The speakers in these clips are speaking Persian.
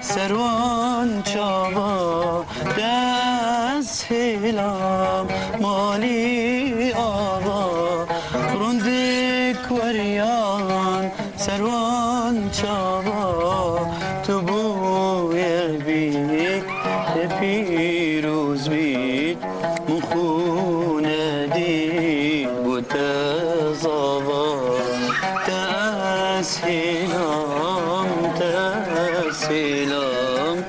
سروان چاوا دست هلام مالی آوا رندک وریان سروان چاوا تو بوی بیک پیروز بید مخونه دید بود زاوا دست هلام سلام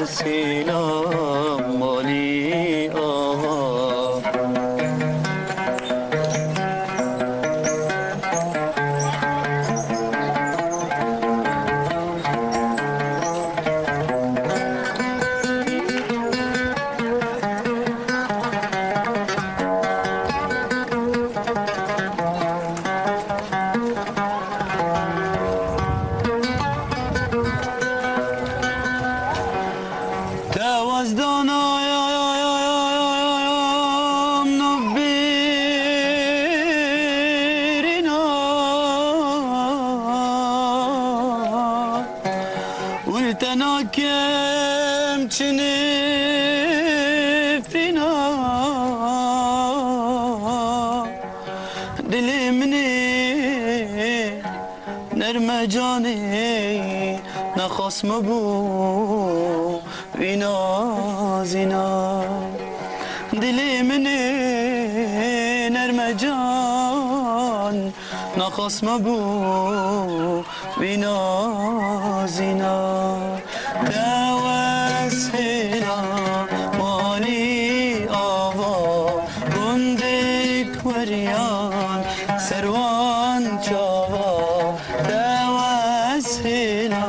سلام مالی آقا تناكم تشنفرنا دلي مني نرمى جاني نخص مبو بنا زنا دلي مني نرمى جان نخص مبو بنا زنا دوسهلا مالي آوا بندك وريان سروان جاوا دوسهلا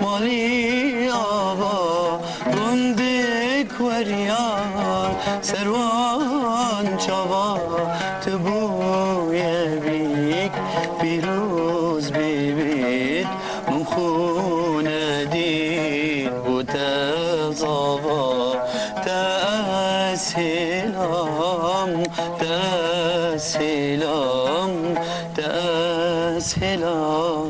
مالي آوا بندك وريان سروان جاوا تبوي بيك بيروز ببيت مخونه دید و تزاوا تسهلام تسهلام تسهلام